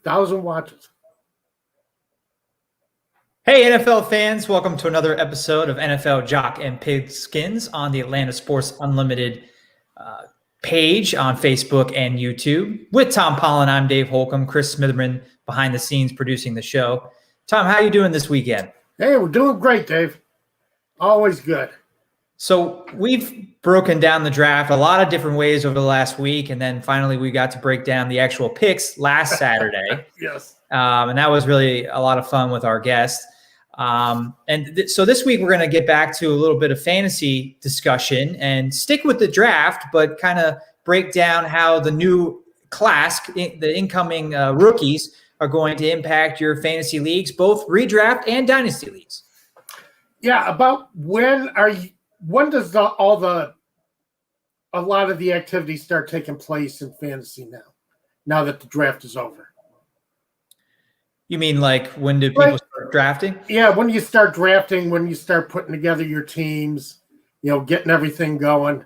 1,000 watches. Hey, NFL fans, welcome to another episode of NFL Jock and Pigskins on the Atlanta Sports Unlimited page on Facebook and YouTube. With Tom Pollen, I'm Dave Holcomb, Chris Smitherman behind the scenes producing the show. Tom, how are you doing this weekend? Hey, we're doing great, Dave. Always good. So we've broken down the draft a lot of different ways over the last week, and then finally we got to break down the actual picks last Saturday. Yes. And that was really a lot of fun with our guest. So this week we're going to get back to a little bit of fantasy discussion and stick with the draft, but kind of break down how the new class, the incoming rookies, are going to impact your fantasy leagues, both redraft and dynasty leagues. Yeah, about when does a lot of the activities start taking place in fantasy now that the draft is over? You mean like when do people start drafting? Yeah, when you start drafting, when you start putting together your teams, getting everything going,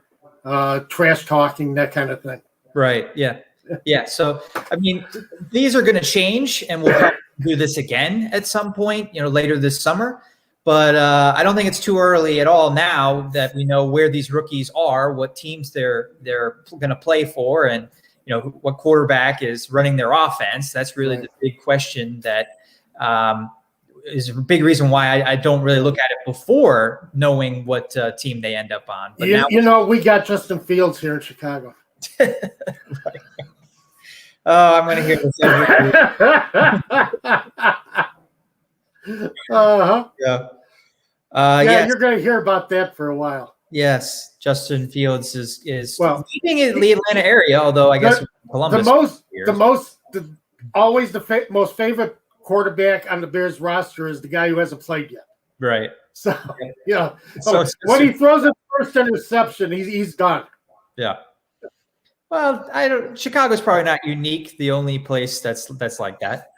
trash talking, that kind of thing. Right, yeah. Yeah, so, I mean, these are going to change, and we'll probably do this again at some point, later this summer. But I don't think it's too early at all now that we know where these rookies are, what teams they're going to play for, and what quarterback is running their offense. That's really the big question that is a big reason why I don't really look at it before knowing what team they end up on. But we got Justin Fields here in Chicago. Right. Oh, I'm going to hear this every week. Uh-huh. Yeah. Yes. You're going to hear about that for a while. Yes, Justin Fields is leaving in the Atlanta area, although I guess Columbus. Always the most favorite quarterback on the Bears roster is the guy who hasn't played yet. Right. So when he throws his first interception, he's done. Yeah. Well, Chicago's probably not unique. The only place that's like that.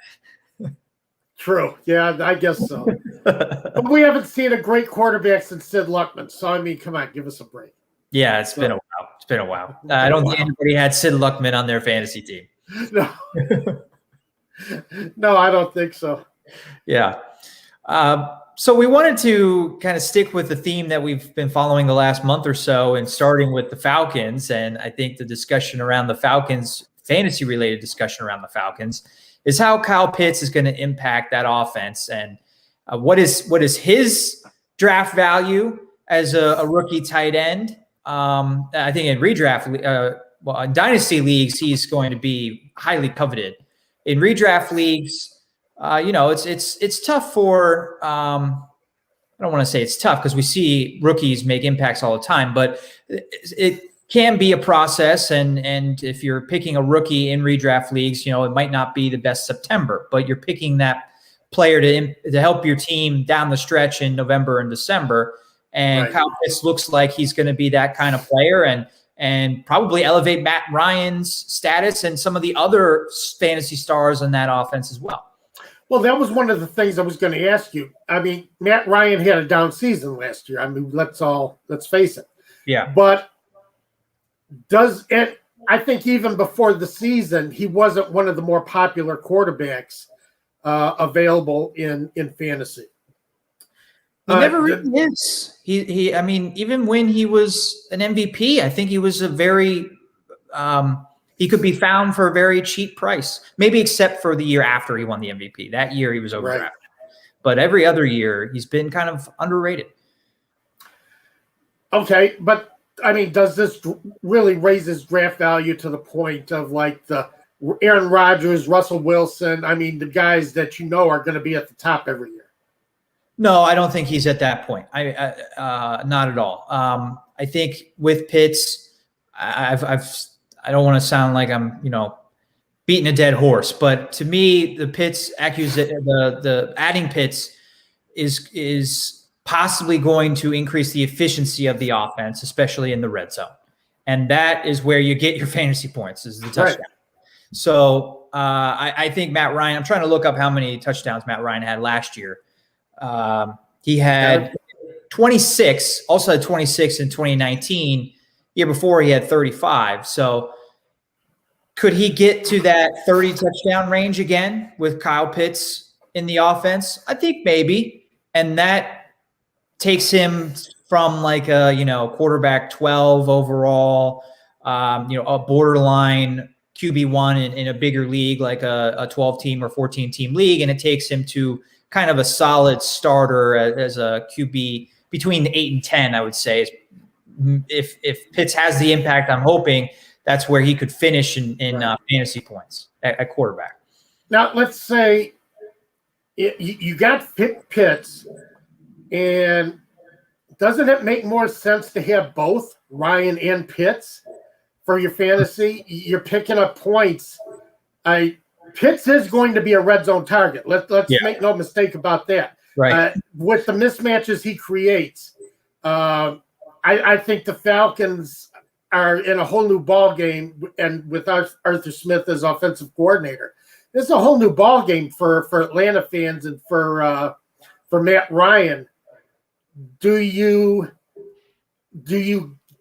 True. Yeah, I guess so. But we haven't seen a great quarterback since Sid Luckman. So, I mean, come on, give us a break. Yeah, it's been a while. I don't think anybody had Sid Luckman on their fantasy team. No. No, I don't think so. Yeah. So we wanted to kind of stick with the theme that we've been following the last month or so, and starting with the Falcons. And I think the discussion around the Falcons, fantasy-related discussion around the Falcons, is how Kyle Pitts is going to impact that offense, and what is his draft value as a rookie tight end. I think in redraft, in dynasty leagues, he's going to be highly coveted. In redraft leagues, it's tough for. I don't want to say it's tough because we see rookies make impacts all the time, but it can be a process, and if you're picking a rookie in redraft leagues, it might not be the best September, but you're picking that player to help your team down the stretch in November and December. And Kyle Pitts looks like he's going to be that kind of player, and probably elevate Matt Ryan's status and some of the other fantasy stars in that offense as well. Well, that was one of the things I was going to ask you. I mean, Matt Ryan had a down season last year. I mean, let's face it. Yeah. But I think even before the season, he wasn't one of the more popular quarterbacks available in fantasy. He never really is. I mean, even when he was an MVP, I think he was a very he could be found for a very cheap price. Maybe except for the year after he won the MVP. That year he was overdrafted. Right. But every other year he's been kind of underrated. Okay, but I mean, does this really raise his draft value to the point of like the Aaron Rodgers, Russell Wilson? I mean, the guys that are going to be at the top every year. No, I don't think he's at that point. Not at all. I think with Pitts, I don't want to sound like I'm, beating a dead horse, but to me, the Pitts the adding Pitts is possibly going to increase the efficiency of the offense, especially in the red zone. And that is where you get your fantasy points, is the touchdown. Right. So I think Matt Ryan, I'm trying to look up how many touchdowns Matt Ryan had last year. He had 26, also had 26 in 2019. Year before he had 35. So Could he get to that 30 touchdown range again with Kyle Pitts in the offense? I think maybe. And that takes him from like a, quarterback 12 overall, a borderline QB1 in a bigger league, like a 12 team or 14 team league. And it takes him to kind of a solid starter as a QB between 8 and 10, I would say. If Pitts has the impact I'm hoping, that's where he could finish in fantasy points at quarterback. Now, let's say you got Pitts, and doesn't it make more sense to have both Ryan and Pitts for your fantasy? You're picking up points. Pitts is going to be a red zone target. Let's make no mistake about that. Right. With the mismatches he creates, I think the Falcons are in a whole new ball game, and with Arthur Smith as offensive coordinator, it's a whole new ball game for Atlanta fans and for Matt Ryan. Do you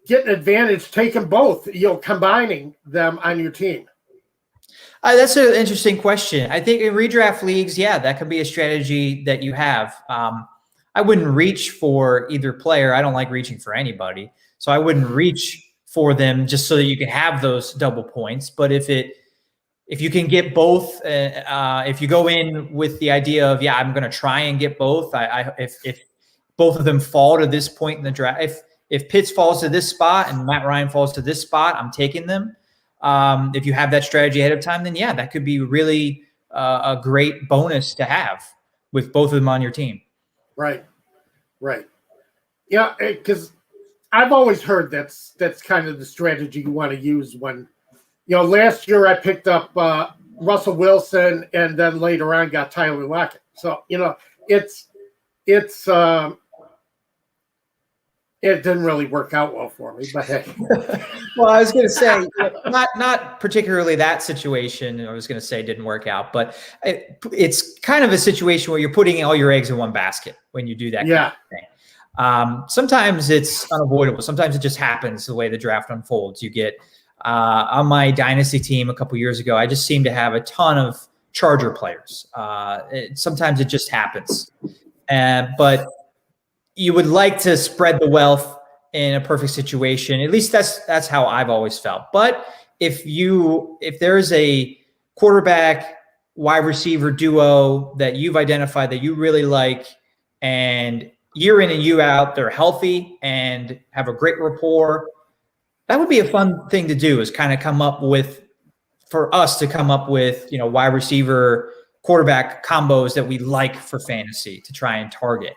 get an advantage taking both? Combining them on your team. That's an interesting question. I think in redraft leagues, that could be a strategy that you have. I wouldn't reach for either player. I don't like reaching for anybody, so I wouldn't reach for them just so that you can have those double points. But if you can get both, if you go in with the idea of, I'm going to try and get both, if both of them fall to this point in the draft, if Pitts falls to this spot and Matt Ryan falls to this spot, I'm taking them. If you have that strategy ahead of time, then that could be really a great bonus to have with both of them on your team. Right. Yeah, because I've always heard that's kind of the strategy you want to use when, last year I picked up Russell Wilson and then later on got Tyler Lockett. So, it didn't really work out well for me, but hey. Well, I was going to say, not particularly that situation. I was going to say didn't work out, but it's kind of a situation where you're putting all your eggs in one basket when you do that kind of thing. Sometimes it's unavoidable. Sometimes it just happens the way the draft unfolds. You get on my dynasty team a couple years ago, I just seemed to have a ton of Charger players. Sometimes it just happens, but you would like to spread the wealth in a perfect situation. At least that's how I've always felt. But if there's a quarterback wide receiver duo that you've identified that you really like, and year in and year out, they're healthy and have a great rapport, that would be a fun thing to do, is kind of come up with wide receiver quarterback combos that we like for fantasy to try and target.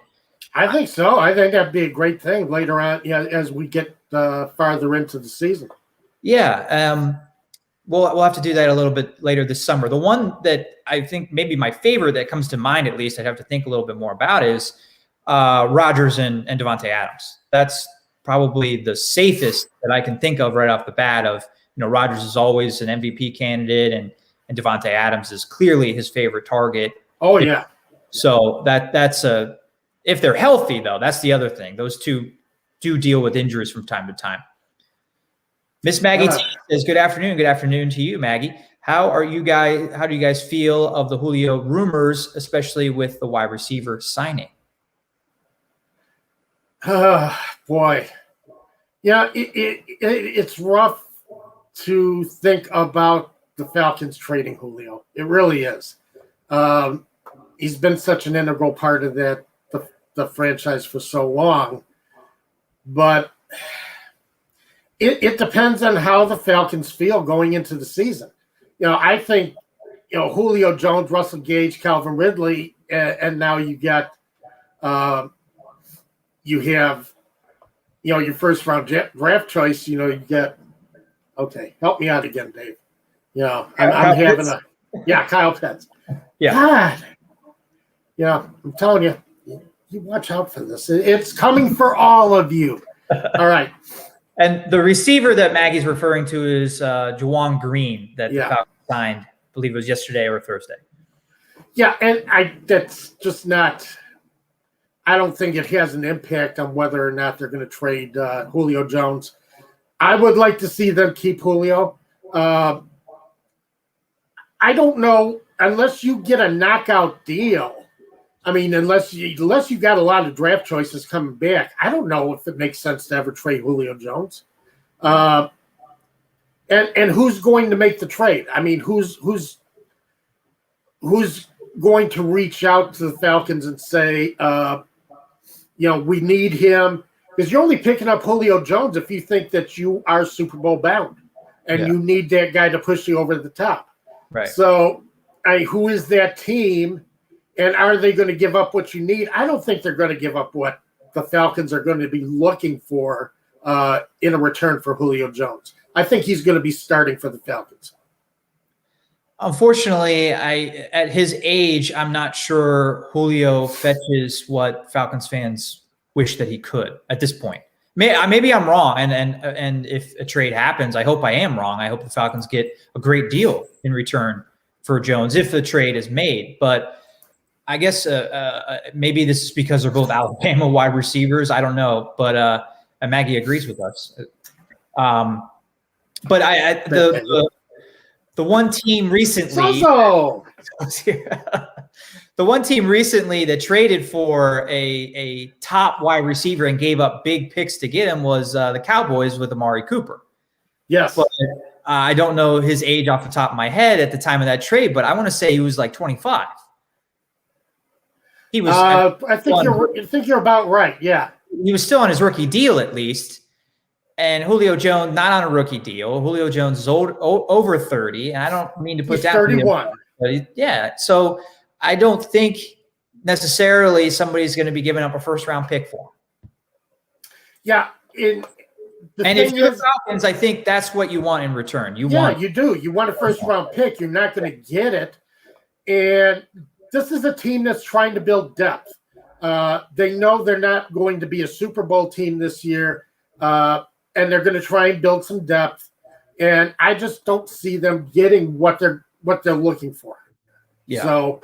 I think so. I think that'd be a great thing later on, as we get farther into the season. Yeah. We'll have to do that a little bit later this summer. The one that I think maybe my favorite that comes to mind, at least I'd have to think a little bit more about, is Rodgers and Davante Adams. That's probably the safest that I can think of right off the bat of, Rodgers is always an MVP candidate, and Davante Adams is clearly his favorite target. Oh, yeah. So that's if they're healthy, though, that's the other thing. Those two do deal with injuries from time to time. Miss Maggie T says, good afternoon. Good afternoon to you, Maggie. How do you guys feel of the Julio rumors, especially with the wide receiver signing? Boy. Yeah, it's rough to think about the Falcons trading Julio. It really is. He's been such an integral part of the franchise for so long, but it depends on how the Falcons feel going into the season. I think, Julio Jones, Russell Gage, Calvin Ridley, and now you have, your first round draft choice. You get, okay, help me out again, Dave. I'm having Kyle Pitts. Yeah. God. I'm telling you. You watch out for this. It's coming for all of you. All right. And the receiver that Maggie's referring to is Juwan Green that the Falcons signed, I believe it was yesterday or Thursday. Yeah, and that's just not – I don't think it has an impact on whether or not they're going to trade Julio Jones. I would like to see them keep Julio. I don't know unless you get a knockout deal. I mean, unless you got a lot of draft choices coming back, I don't know if it makes sense to ever trade Julio Jones. And who's going to make the trade? I mean, who's going to reach out to the Falcons and say, we need him? Because you're only picking up Julio Jones if you think that you are Super Bowl bound and you need that guy to push you over the top. Right. So, who is that team, and are they going to give up what you need? I don't think they're going to give up what the Falcons are going to be looking for in a return for Julio Jones. I think he's going to be starting for the Falcons. Unfortunately, at his age, I'm not sure Julio fetches what Falcons fans wish that he could at this point. Maybe I'm wrong, and if a trade happens, I hope I am wrong. I hope the Falcons get a great deal in return for Jones if the trade is made. But I guess maybe this is because they're both Alabama wide receivers. I don't know, but Maggie agrees with us. But the one team recently, the one team recently that traded for a top wide receiver and gave up big picks to get him was the Cowboys with Amari Cooper. Yes. But I don't know his age off the top of my head at the time of that trade, but I want to say he was like 25. He was. I think you're about right. Yeah. He was still on his rookie deal at least. And Julio Jones, not on a rookie deal. Julio Jones is over 30, and I don't mean to put down 31. But so I don't think necessarily somebody's going to be giving up a first-round pick for him. Yeah, and if you're the Falcons, I think that's what you want in return. You do. You want a first-round pick. You're not going to get it. And this is a team that's trying to build depth. They know they're not going to be a Super Bowl team this year. And they're going to try and build some depth, and I just don't see them getting what they're looking for. Yeah. So,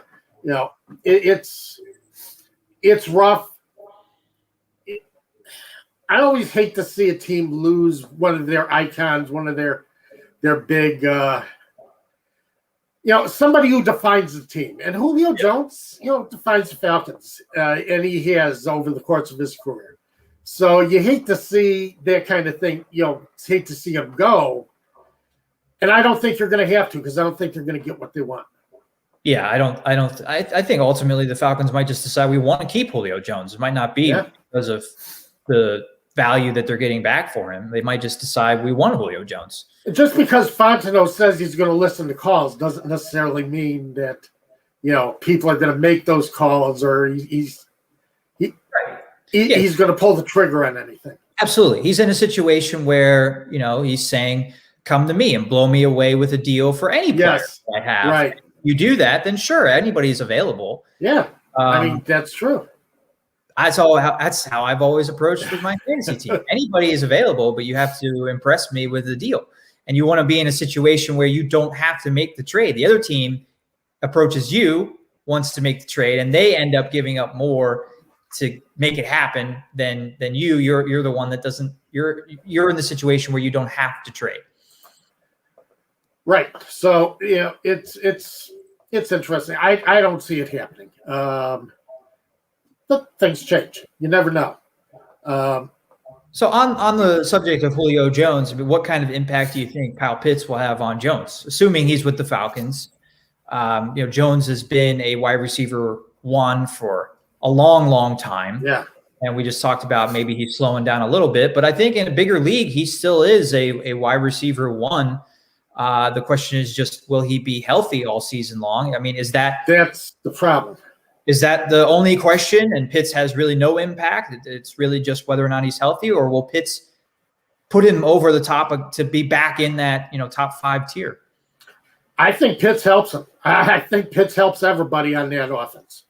it's rough. I always hate to see a team lose one of their icons, one of their big, somebody who defines the team. And Julio Jones, defines the Falcons, and he has over the course of his career. So you hate to see that kind of thing, hate to see them go. And I don't think you're going to have to, because I don't think they're going to get what they want. Yeah, I think ultimately the Falcons might just decide we want to keep Julio Jones. It might not be because of the value that they're getting back for him. They might just decide we want Julio Jones. Just because Fontenot says he's going to listen to calls doesn't necessarily mean that, people are going to make those calls, or he's going to pull the trigger on anything. Absolutely. He's in a situation where, he's saying, come to me and blow me away with a deal for any player I have. Right. You do that, then sure, anybody's available. Yeah. I mean, that's true. That's how I've always approached with my fantasy team. Anybody is available, but you have to impress me with a deal. And you want to be in a situation where you don't have to make the trade. The other team approaches you, wants to make the trade, and they end up giving up more to make it happen than you. You're the one that doesn't. You're in the situation where you don't have to trade. Right. So it's interesting. I don't see it happening. But things change. You never know. So on the subject of Julio Jones, what kind of impact do you think Kyle Pitts will have on Jones, assuming he's with the Falcons? Jones has been a wide receiver one for a long, long time. Yeah. And we just talked about maybe he's slowing down a little bit, but I think in a bigger league, he still is a wide receiver one. The question is just, will he be healthy all season long? I mean, that's the problem. Is that the only question? And Pitts has really no impact. It's really just whether or not he's healthy, or will Pitts put him over the top to be back in that, top 5 tier? I think Pitts helps him. I think Pitts helps everybody on that offense.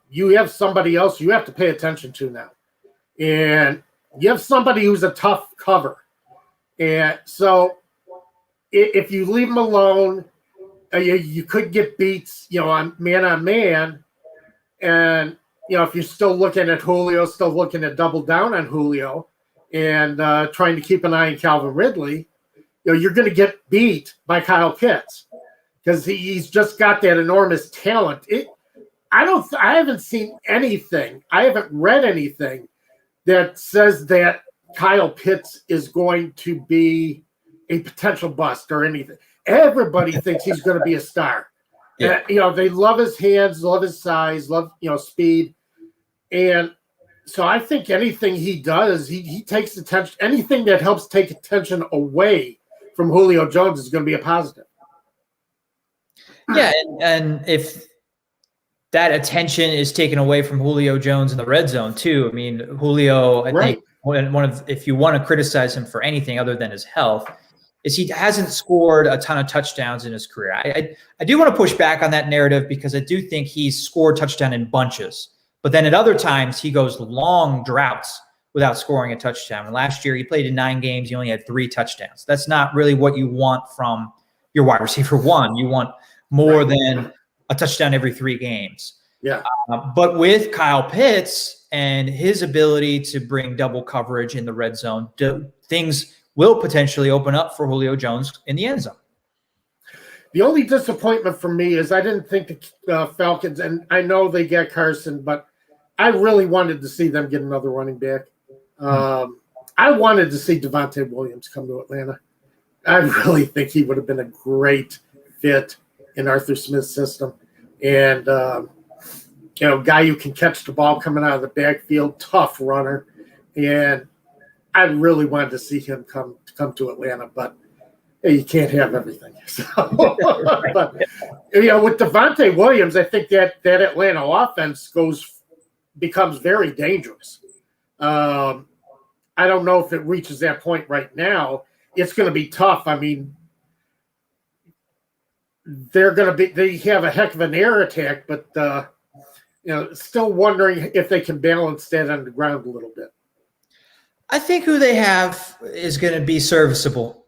You have somebody else you have to pay attention to now. And you have somebody who's a tough cover. And so if you leave him alone, you could get beats, on man. And, if you're still looking at Julio, still looking to double down on Julio and trying to keep an eye on Calvin Ridley, you're going to get beat by Kyle Pitts because he's just got that enormous talent. I haven't seen anything. I haven't read anything that says that Kyle Pitts is going to be a potential bust or anything. Everybody thinks he's going to be a star. Yeah. They love his hands, love his size, love, speed. And so I think anything he does, he takes attention. Anything that helps take attention away from Julio Jones is going to be a positive. Yeah, and if that attention is taken away from Julio Jones in the red zone too. I mean, Julio, I think if you want to criticize him for anything other than his health, is he hasn't scored a ton of touchdowns in his career. I do want to push back on that narrative because I do think he's scored touchdown in bunches, but then at other times he goes long droughts without scoring a touchdown. And last year he played in 9 games. He only had 3 touchdowns. That's not really what you want from your wide receiver one. You want more than a touchdown every 3 games. Yeah. But with Kyle Pitts and his ability to bring double coverage in the red zone, things will potentially open up for Julio Jones in the end zone. The only disappointment for me is I didn't think the Falcons, and I know they get Carson, but I really wanted to see them get another running back. I wanted to see Devontae Williams come to Atlanta. I really think he would have been a great fit in Arthur Smith's system. And, guy who can catch the ball coming out of the backfield, tough runner. And I really wanted to see him come to Atlanta, but you can't have everything. So, but, with Devontae Williams, I think that Atlanta offense becomes very dangerous. I don't know if it reaches that point right now. It's going to be tough. I mean, they have a heck of an air attack, but still wondering if they can balance that on the ground a little bit. I think who they have is going to be serviceable.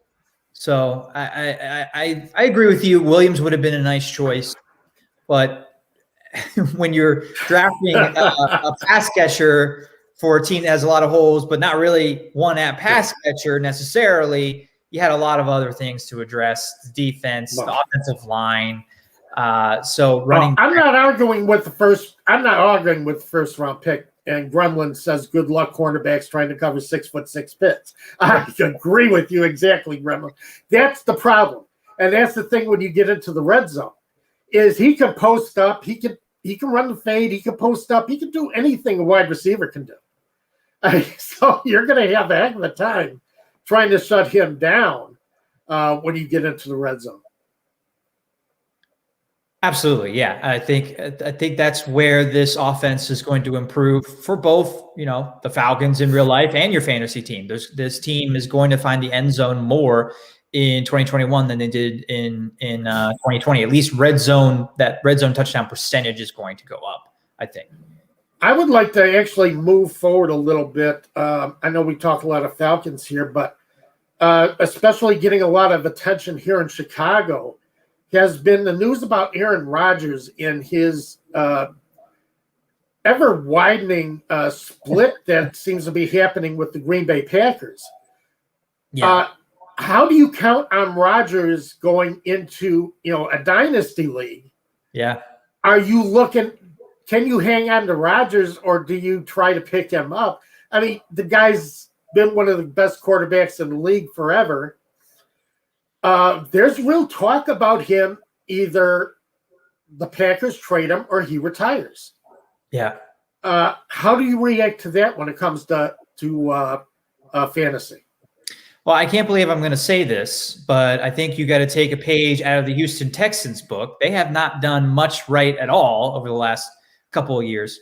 So I agree with you. Williams would have been a nice choice, but when you're drafting a pass catcher for a team that has a lot of holes, but not really one at pass catcher necessarily, you had a lot of other things to address: the defense, the offensive line. So running. I'm not arguing with the first round pick. And Gremlin says, "Good luck, cornerbacks trying to cover 6'6" Pitts." I agree with you exactly, Gremlin. That's the problem, and that's the thing when you get into the red zone, is he can post up, he can run the fade, he can post up, he can do anything a wide receiver can do. So you're going to have a heck of a time trying to shut him down when you get into the red zone. Absolutely, yeah. I think that's where this offense is going to improve for both, the Falcons in real life and your fantasy team. This team is going to find the end zone more in 2021 than they did in 2020. At least that red zone touchdown percentage is going to go up, I think. I would like to actually move forward a little bit. I know we talk a lot of Falcons here, but especially getting a lot of attention here in Chicago has been the news about Aaron Rodgers in his ever-widening split that seems to be happening with the Green Bay Packers. Yeah. How do you count on Rodgers going into a dynasty league? Yeah. Are you looking? Can you hang on to Rodgers, or do you try to pick him up? I mean, the guy's been one of the best quarterbacks in the league forever. There's real talk about him. Either the Packers trade him or he retires. Yeah. How do you react to that when it comes to fantasy? Well, I can't believe I'm going to say this, but I think you got to take a page out of the Houston Texans book. They have not done much right at all over the last couple of years.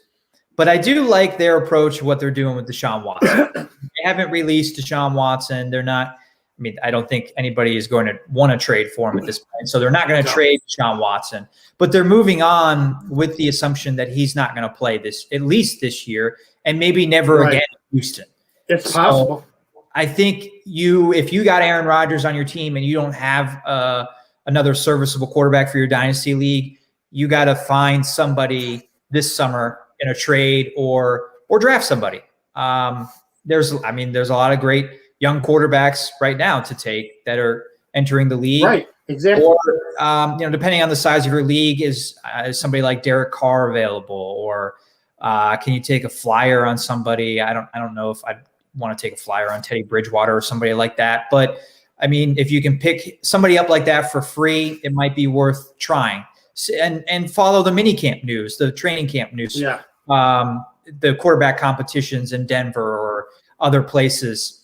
But I do like their approach to what they're doing with Deshaun Watson. They haven't released Deshaun Watson. They're not. I mean, I don't think anybody is going to want to trade for him at this point. So they're not going to trade Deshaun Watson. But they're moving on with the assumption that he's not going to play at least this year, and maybe never again in Houston. It's possible. I think if you got Aaron Rodgers on your team and you don't have another serviceable quarterback for your dynasty league, you got to find somebody this summer in a trade or draft somebody. There's a lot of great young quarterbacks right now to take that are entering the league. Right, exactly. Or, depending on the size of your league, is somebody like Derek Carr available, or can you take a flyer on somebody? I don't know if I'd want to take a flyer on Teddy Bridgewater or somebody like that. But I mean, if you can pick somebody up like that for free, it might be worth trying. And follow the mini camp news, the training camp news. Yeah. The quarterback competitions in Denver or other places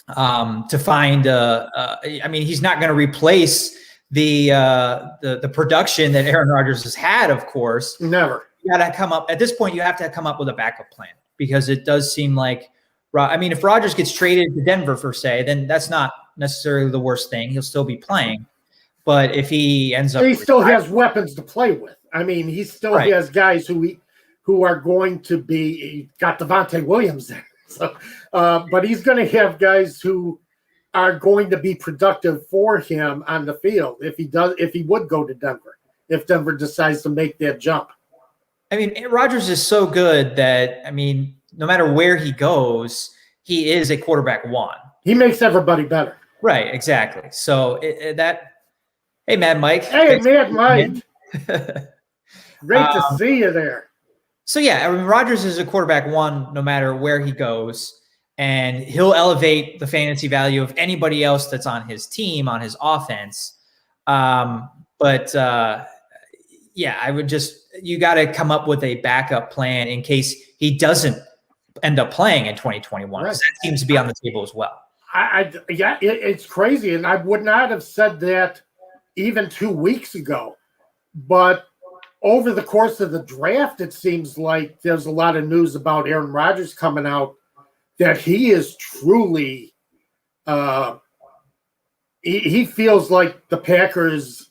to find. I mean, he's not going to replace the production that Aaron Rodgers has had, of course. Never. You got to come up at this point. You have to come up with a backup plan, because it does seem like, I mean, if Rodgers gets traded to Denver for say, then that's not necessarily the worst thing. He'll still be playing, but if he ends up, he still has weapons to play with. I mean, he still has guys who are going to be. He got Devontae Williams there, so but he's going to have guys who are going to be productive for him on the field if he would go to Denver, if Denver decides to make that jump. I mean, Rodgers is so good that, I mean, no matter where he goes, he is a quarterback one. He makes everybody better. Right, exactly. So hey, Mad Mike. Hey, Mad Mike. Great to see you there. So, yeah, I mean, Rodgers is a quarterback one no matter where he goes, and he'll elevate the fantasy value of anybody else that's on his team, on his offense. Yeah, I would you got to come up with a backup plan in case he doesn't end up playing in 2021. Right. That seems to be on the table as well. It's crazy. And I would not have said that even 2 weeks ago. But over the course of the draft, it seems like there's a lot of news about Aaron Rodgers coming out that he is truly he feels like the Packers,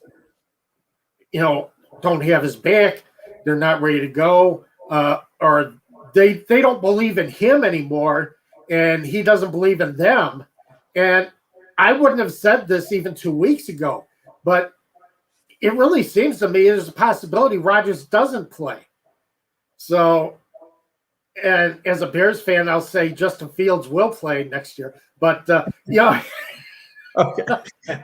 don't have his back. They're not ready to go, or they don't believe in him anymore, and he doesn't believe in them. And I wouldn't have said this even 2 weeks ago, but it really seems to me there's a possibility Rodgers doesn't play. So, and as a Bears fan, I'll say Justin Fields will play next year. But Okay.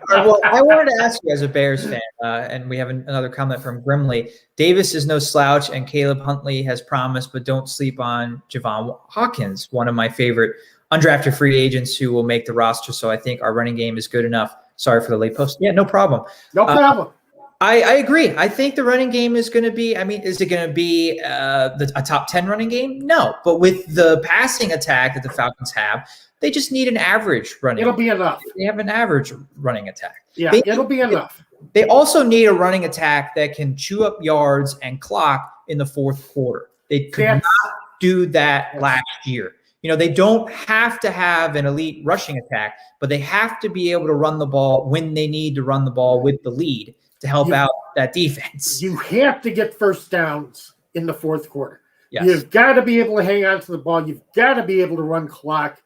Well, I wanted to ask you as a Bears fan, and we have another comment from Grimley. Davis is no slouch, and Caleb Huntley has promised, but don't sleep on Javon Hawkins, one of my favorite undrafted free agents who will make the roster. So I think our running game is good enough. Sorry for the late post. Yeah, no problem. No problem. I agree. I think the running game is going to be, I mean, is it going to be a top 10 running game? No. But with the passing attack that the Falcons have, they just need an average running. It'll be enough. They have an average running attack. Yeah, it'll be enough. They also need a running attack that can chew up yards and clock in the fourth quarter. They could not do that last year. They don't have to have an elite rushing attack, but they have to be able to run the ball when they need to run the ball with the lead to help out that defense. You have to get first downs in the fourth quarter. Yes. You've got to be able to hang on to the ball. You've got to be able to run clock.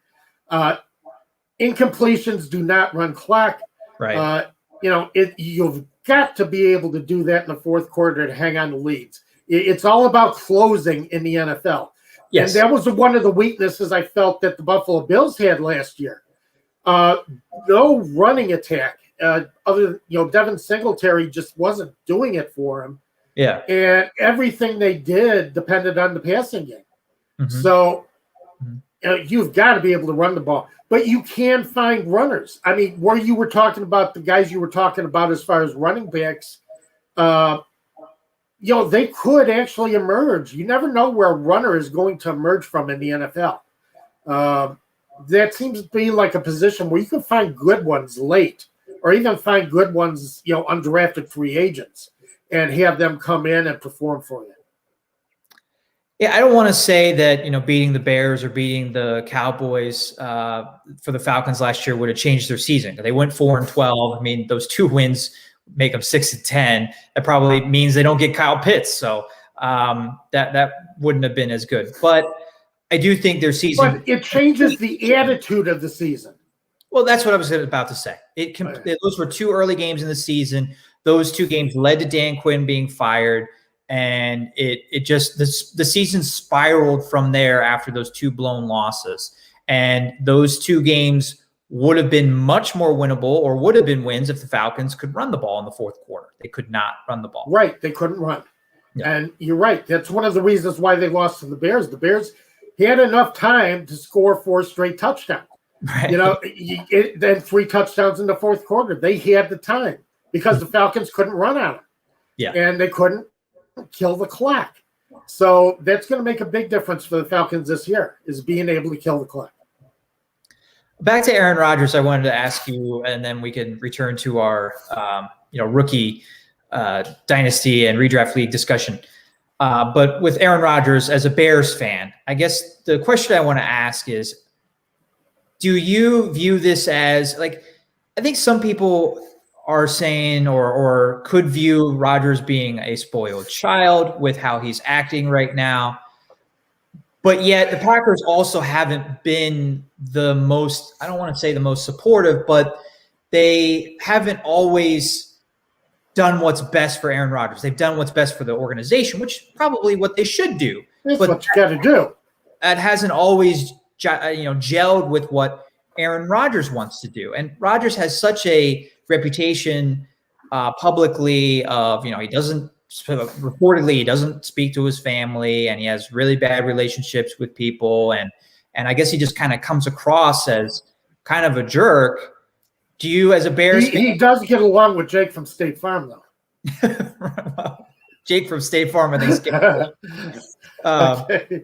Incompletions do not run clock. Right. You've got to be able to do that in the fourth quarter to hang on to leads. It's all about closing in the NFL. Yes. And that was one of the weaknesses I felt that the Buffalo Bills had last year. No running attack. Devin Singletary just wasn't doing it for him. Yeah. And everything they did depended on the passing game. Mm-hmm. So you've got to be able to run the ball. But you can find runners. I mean, where you were talking about the guys you were talking about as far as running backs, they could actually emerge. You never know where a runner is going to emerge from in the NFL. That seems to be like a position where you can find good ones late, or even find good ones, undrafted free agents, and have them come in and perform for you. Yeah, I don't want to say that, beating the Bears or beating the Cowboys for the Falcons last year would have changed their season. They went 4-12. I mean, those 2 wins make them 6-10. That probably means they don't get Kyle Pitts. So that wouldn't have been as good. But I do think their season. But it changes the attitude of the season. Well, that's what I was about to say. Those were 2 early games in the season. Those 2 games led to Dan Quinn being fired. And it just the season spiraled from there after those 2 blown losses. And those 2 games would have been much more winnable, or would have been wins if the Falcons could run the ball in the fourth quarter. They could not run the ball. Right. They couldn't run. Yeah. And you're right. That's one of the reasons why they lost to the Bears. The Bears had enough time to score 4 straight touchdowns. Right. You know, then 3 touchdowns in the fourth quarter. They had the time because the Falcons couldn't run on them. Yeah. And they couldn't kill the clock. So that's going to make a big difference for the Falcons this year, is being able to kill the clock. Back to Aaron Rodgers, I wanted to ask you, and then we can return to our rookie dynasty and redraft league discussion. But with Aaron Rodgers, as a Bears fan, I guess the question I want to ask is, do you view this as, like, I think some people are saying or could view Rodgers being a spoiled child with how he's acting right now. But yet the Packers also haven't been the most, I don't want to say the most supportive, but they haven't always done what's best for Aaron Rodgers. They've done what's best for the organization, which is probably what they should do. That's what you got to do. That hasn't always gelled with what Aaron Rodgers wants to do. And Rodgers has such a reputation publicly of, he doesn't, reportedly he doesn't speak to his family, and he has really bad relationships with people, and I guess he just kind of comes across as kind of a jerk. Do you, as a Bears fan, he does get along with Jake from State Farm, though. Jake from State Farm, I think. Okay.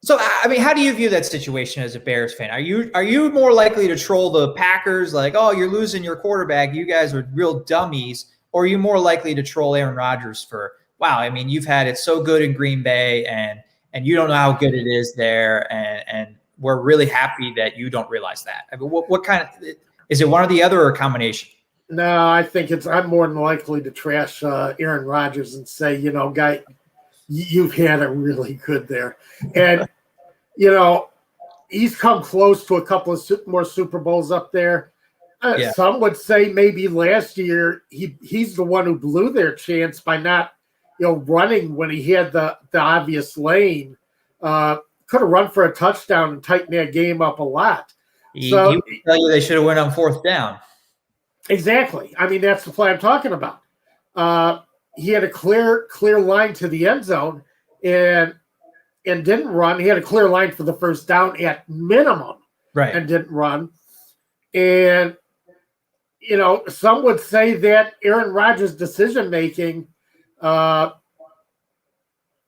So, I mean, how do you view that situation as a Bears fan? Are you more likely to troll the Packers, like, oh, you're losing your quarterback, you guys are real dummies? Or are you more likely to troll Aaron Rodgers for, wow, I mean, you've had it so good in Green Bay, and you don't know how good it is there, and we're really happy that you don't realize that. I mean, what kind of – is it one or the other, or a combination? No, I think I'm more than likely to trash Aaron Rodgers and say, guy, you've had it really good there. And, he's come close to a couple of more Super Bowls up there. Yeah. Some would say maybe last year he's the one who blew their chance by not, running when he had the obvious lane. Could have run for a touchdown and tightened that game up a lot. He would tell you they should have went on 4th down. Exactly. I mean, that's the play I'm talking about. He had a clear line to the end zone and didn't run. He had a clear line for the first down at minimum, right? And didn't run. And some would say that Aaron Rodgers' decision-making,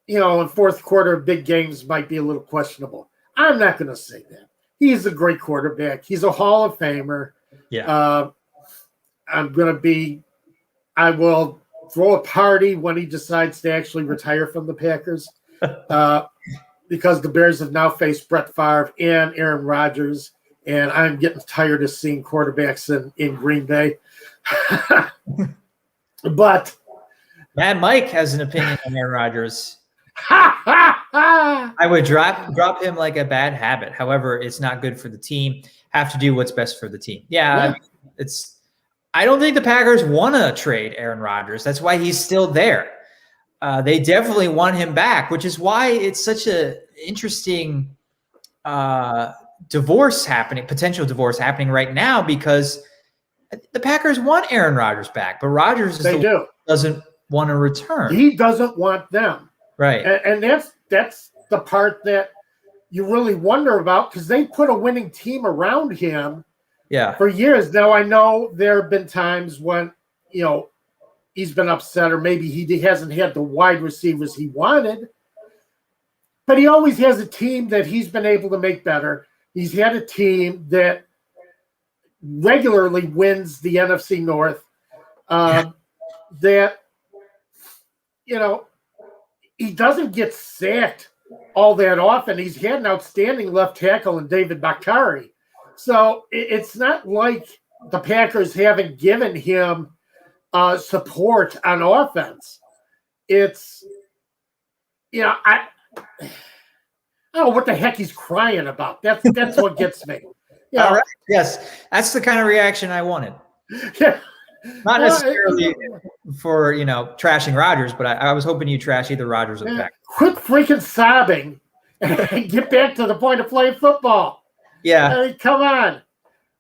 in fourth quarter big games might be a little questionable. I'm not going to say that. He's a great quarterback. He's a Hall of Famer. Yeah. I will throw a party when he decides to actually retire from the Packers, because the Bears have now faced Brett Favre and Aaron Rodgers. And I'm getting tired of seeing quarterbacks in Green Bay. But Mad Mike has an opinion on Aaron Rodgers. I would drop him like a bad habit. However, it's not good for the team. Have to do what's best for the team. Yeah. I don't think the Packers want to trade Aaron Rodgers. That's why he's still there. They definitely want him back, which is why it's such an interesting potential divorce happening right now, because the Packers want Aaron Rodgers back, but Rodgers doesn't want to return. He doesn't want them. Right. And that's the part that you really wonder about, because they put a winning team around him for years. Now, I know there have been times when, he's been upset, or maybe he hasn't had the wide receivers he wanted, but he always has a team that he's been able to make better. He's had a team that regularly wins the NFC North, that, he doesn't get sacked all that often. He's had an outstanding left tackle in David Bakhtiari. So it's not like the Packers haven't given him support on offense. It's, I don't know what the heck he's crying about. That's what gets me. All right. Yes, that's the kind of reaction I wanted. Yeah. Not necessarily for, trashing Rodgers, but I was hoping you trash either Rodgers or Packers. Quit freaking sobbing and get back to the point of playing football. Yeah. I mean, come on.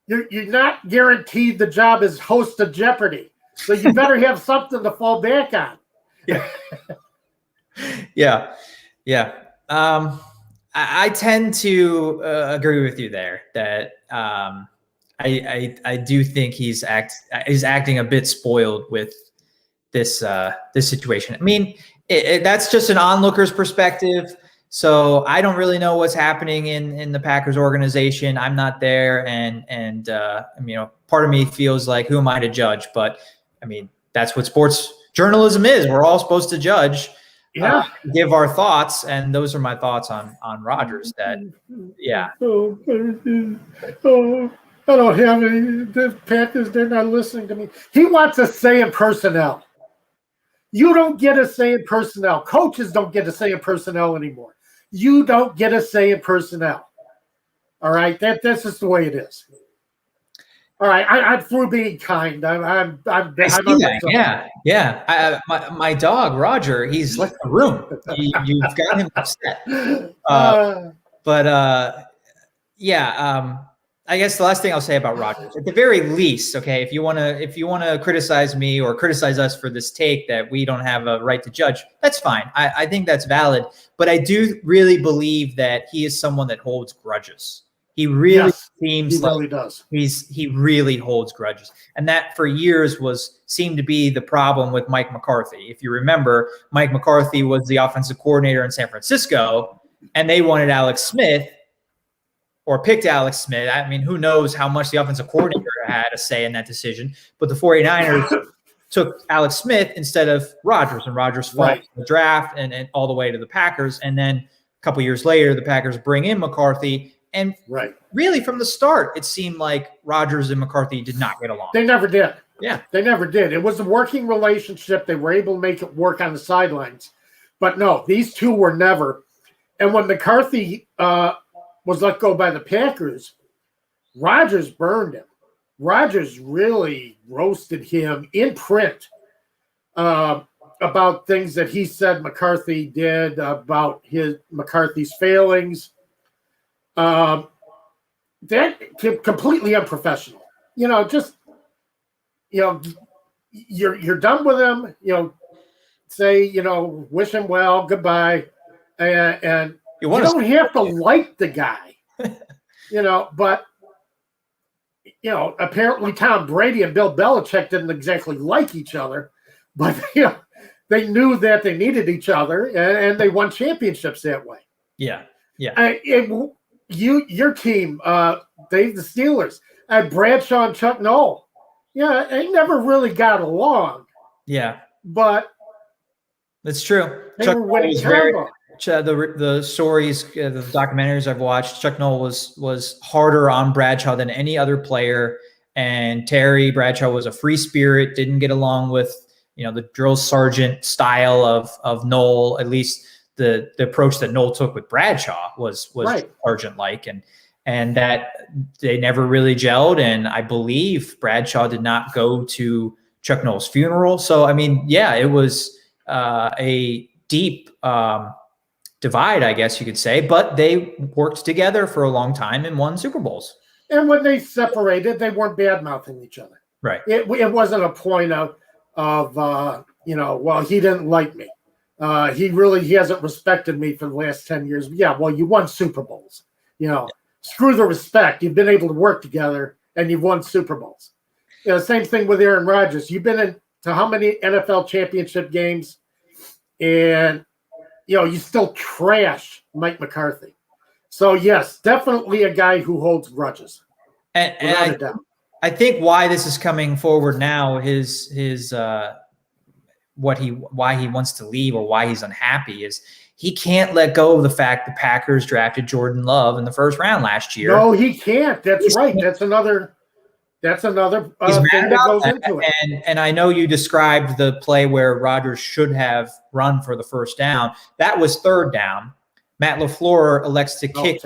You're not guaranteed the job as host of Jeopardy. So you better have something to fall back on. Yeah. Yeah. I tend to agree with you there that I do think he's acting a bit spoiled with this situation. I mean, that's just an onlooker's perspective. So I don't really know what's happening in the Packers organization. I'm not there, and part of me feels like, who am I to judge? But I mean, that's what sports journalism is. We're all supposed to judge, give our thoughts, and those are my thoughts on Rodgers. That, yeah. Oh, I don't have any. The Panthers, they're not listening to me. He wants a say in personnel. You don't get a say in personnel. Coaches don't get a say in personnel anymore. You don't get a say in personnel. All right, that's just the way it is. All right, I'm through being kind. I'm yeah. My dog Roger, he's left the room. You've got him upset. I guess the last thing I'll say about Rodgers, at the very least, okay, if you want to criticize me or criticize us for this take that we don't have a right to judge, that's fine. I think that's valid, but I do really believe that he is someone that holds grudges. He really seems he really does. He really holds grudges, and that for years seemed to be the problem with Mike McCarthy. If you remember, Mike McCarthy was the offensive coordinator in San Francisco, and they wanted Alex Smith. Or picked Alex Smith. I mean, who knows how much the offensive coordinator had a say in that decision. But the 49ers took Alex Smith instead of Rodgers, and Rodgers fought in the draft and all the way to the Packers. And then a couple years later, the Packers bring in McCarthy. And really from the start, it seemed like Rodgers and McCarthy did not get along. They never did. Yeah. They never did. It was a working relationship. They were able to make it work on the sidelines. But no, these two were never. And when McCarthy was let go by the Packers, Rodgers burned him. Rodgers really roasted him in print about things that he said McCarthy did, about McCarthy's failings. That completely unprofessional. You're done with him. Say wish him well, goodbye, and you don't have to like the guy, but apparently Tom Brady and Bill Belichick didn't exactly like each other, but they knew that they needed each other, and they won championships that way. Yeah. Your team, the Steelers, Bradshaw and Chuck Noll. Yeah, they never really got along. Yeah, but that's true. Chuck Noll was the stories, the documentaries I've watched, Chuck Noll was harder on Bradshaw than any other player. And Terry Bradshaw was a free spirit, didn't get along with, the drill sergeant style of Noll. At least the approach that Noll took with Bradshaw was sergeant-like, and that they never really gelled. And I believe Bradshaw did not go to Chuck Noll's funeral. So, I mean, yeah, it was a deep divide, I guess you could say, but they worked together for a long time and won Super Bowls. And when they separated, they weren't bad-mouthing each other. Right. It wasn't a point of well, he didn't like me. He hasn't respected me for the last 10 years. Yeah, well, you won Super Bowls. Screw the respect. You've been able to work together, and you've won Super Bowls. Same thing with Aaron Rodgers. You've been into how many NFL championship games, and you still trash Mike McCarthy. So yes, definitely a guy who holds grudges. And I think why this is coming forward now, why he wants to leave or why he's unhappy is he can't let go of the fact the Packers drafted Jordan Love in the first round last year. No, he can't. That's right. That's another thing that goes into it. And I know you described the play where Rodgers should have run for the first down. That was third down. Matt LaFleur elects to kick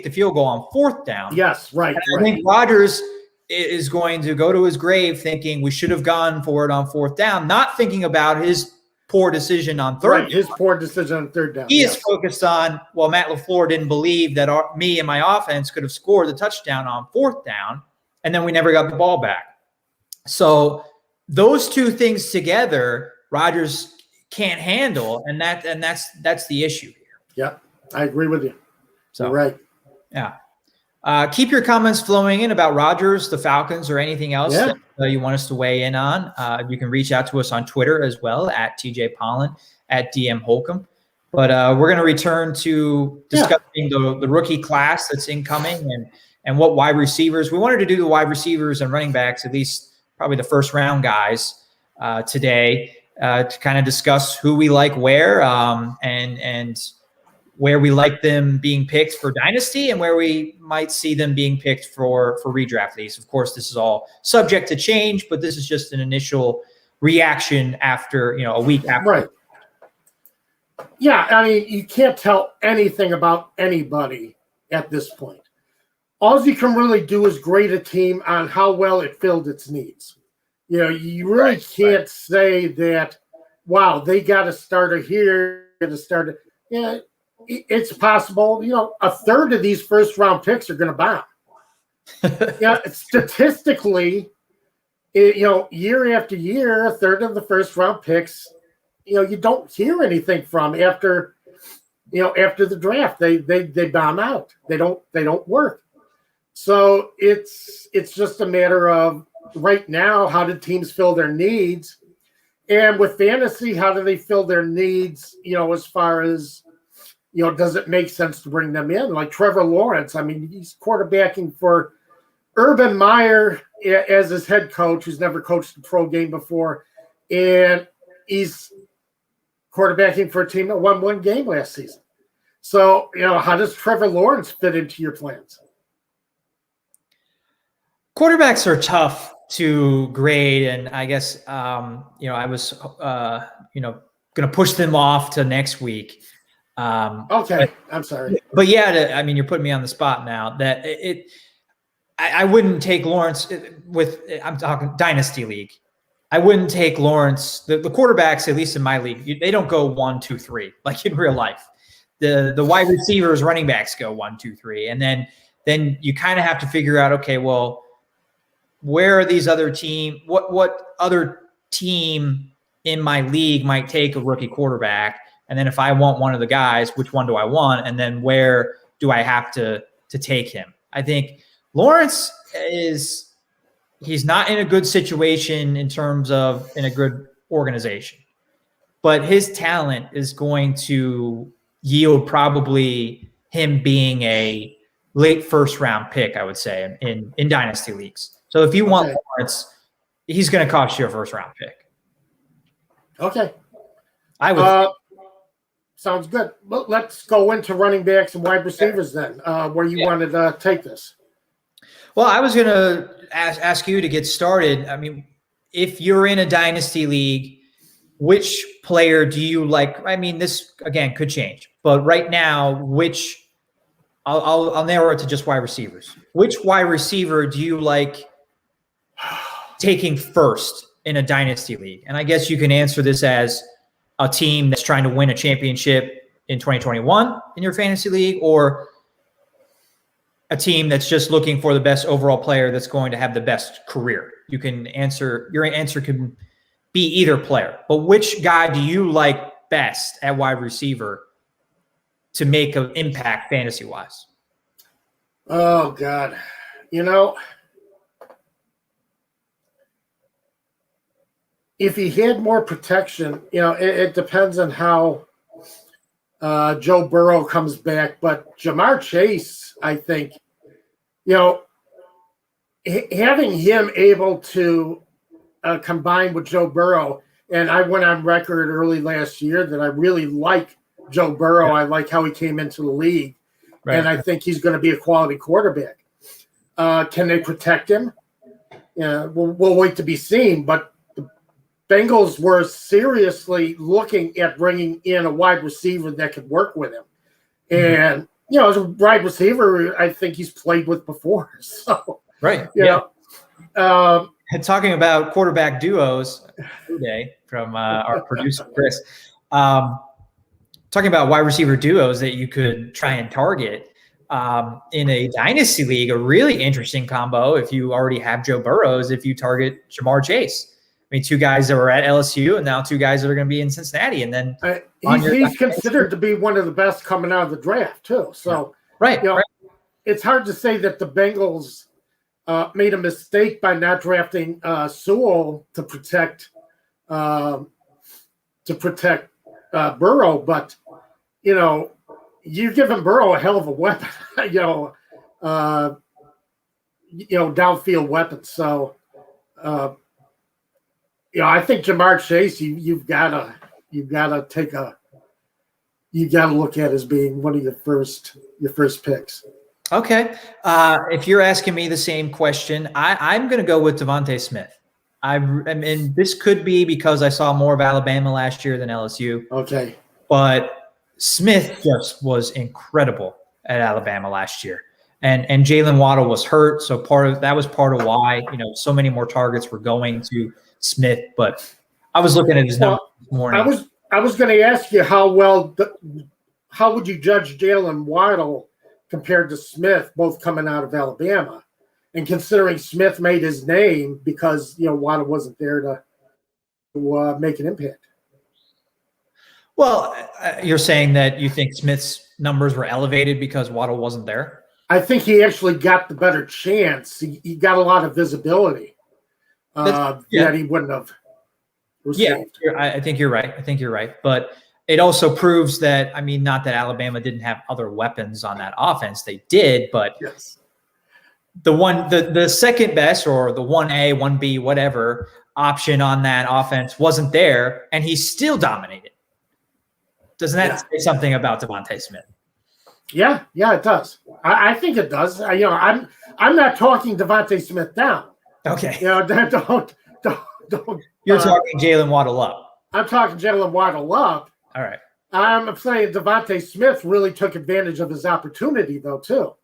the field goal on fourth down. Yes, right. I think Rodgers is going to go to his grave thinking we should have gone for it on fourth down, not thinking about his poor decision on third. Right, his poor decision on third down. He is focused on, well, Matt LaFleur didn't believe that me and my offense could have scored the touchdown on fourth down, and then we never got the ball back. So those two things together, Rodgers can't handle, and that's the issue here. Yeah, I agree with you. So you're right. Yeah. Keep your comments flowing in about Rodgers, the Falcons, or anything else that you want us to weigh in on. You can reach out to us on Twitter as well, at TJ Pollen, at DM Holcomb. But we're going to return to discussing the rookie class that's incoming and what wide receivers. We wanted to do the wide receivers and running backs, at least probably the first round guys today, to kind of discuss who we like where and where we like them being picked for dynasty and where we might see them being picked for redraft leagues. Of course, this is all subject to change, but this is just an initial reaction after, a week after. Right. Yeah, I mean, you can't tell anything about anybody at this point. All you can really do is grade a team on how well it filled its needs. You really can't say that, wow, they got a starter here, get a starter. Yeah, it's possible, a third of these first round picks are going to bomb. Statistically, year after year, a third of the first round picks, you don't hear anything from after the draft. They bomb out. They don't work. So it's just a matter of right now, how do teams fill their needs? And with fantasy, how do they fill their needs, as far as, does it make sense to bring them in? Like Trevor Lawrence, I mean, he's quarterbacking for Urban Meyer as his head coach, who's never coached a pro game before. And he's quarterbacking for a team that won one game last season. So, how does Trevor Lawrence fit into your plans? Quarterbacks are tough to grade, and I guess I was going to push them off to next week. Okay, I'm sorry, but you're putting me on the spot now. That I wouldn't take Lawrence I'm talking dynasty league. I wouldn't take Lawrence. The quarterbacks, at least in my league, they don't go 1, 2, 3 like in real life. The wide receivers, running backs go 1, 2, 3, and then you kind of have to figure out, okay, well, where are these other team? What other team in my league might take a rookie quarterback? And then if I want one of the guys, which one do I want? And then where do I have to take him? I think Lawrence he's not in a good situation in terms of in a good organization, but his talent is going to yield probably him being a late first round pick, I would say, in dynasty leagues. So if you want Lawrence, he's going to cost you a first round pick. Okay. I would. Sounds good. But let's go into running backs and wide receivers then, where you wanted to take this. Well, I was going to ask you to get started. I mean, if you're in a dynasty league, which player do you like? I mean, this, again, could change. But right now, I'll narrow it to just wide receivers. Which wide receiver do you like taking first in a dynasty league? And I guess you can answer this as a team that's trying to win a championship in 2021 in your fantasy league, or a team that's just looking for the best overall player that's going to have the best career. You can answer, your answer can be either player, but which guy do you like best at wide receiver to make an impact fantasy wise? Oh God. If he had more protection, it depends on how Joe Burrow comes back. But Jamar Chase, I think, having him able to combine with Joe Burrow, and I went on record early last year that I really like Joe Burrow. I like how he came into the league, and I think he's going to be a quality quarterback. Can they protect him? We'll wait to be seen, but Bengals were seriously looking at bringing in a wide receiver that could work with him. And, as a wide receiver, I think he's played with before. So, talking about quarterback duos today from our producer Chris, talking about wide receiver duos that you could try and target in a dynasty league. A really interesting combo if you already have Joe Burrows, if you target Jamar Chase. I mean, two guys that were at LSU and now two guys that are going to be in Cincinnati. And then he's considered to be one of the best coming out of the draft too. So right, right. It's hard to say that the Bengals made a mistake by not drafting Sewell to protect Burrow, but you're giving Burrow a hell of a weapon, downfield weapon. So, I think Jamar Chase, you've got to look at as being one of your first picks. Okay. If you're asking me the same question, I'm going to go with Devontae Smith. I mean, this could be because I saw more of Alabama last year than LSU. Okay. But Smith just was incredible at Alabama last year. And Jalen Waddle was hurt. So that was part of why, so many more targets were going to Smith. But I was looking at his numbers this morning. I was going to ask you how would you judge Jalen Waddle compared to Smith, both coming out of Alabama, and considering Smith made his name because Waddle wasn't there to make an impact. Well, you're saying that you think Smith's numbers were elevated because Waddle wasn't there? I think he actually got the better chance. He got a lot of visibility that he wouldn't have received. Yeah, I think you're right. But it also proves that, not that Alabama didn't have other weapons on that offense. They did, but yes. The second best or the 1A, 1B, whatever option on that offense wasn't there, and he still dominated. Doesn't that say something about Devontae Smith? Yeah, it does. I think it does. I'm not talking Devontae Smith down. Okay. Don't. You're talking Jalen Waddle up. I'm talking Jalen Waddle up. All right. I'm saying Devontae Smith really took advantage of his opportunity, though, too.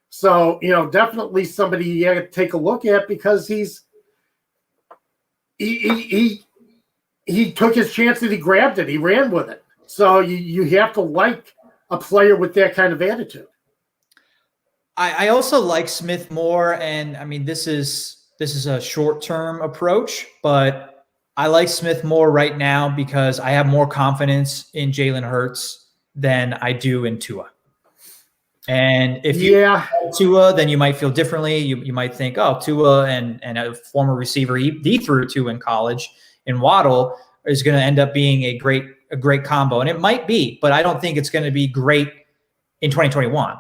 So, definitely somebody you got to take a look at because he took his chance and he grabbed it. He ran with it. So you have to like a player with that kind of attitude. I also like Smith more, and this is a short-term approach, but I like Smith more right now because I have more confidence in Jalen Hurts than I do in Tua. And if you have Tua, then you might feel differently. You might think, oh, Tua and a former receiver he threw to in college in Waddle is going to end up being a great combo. And it might be, but I don't think it's going to be great in 2021.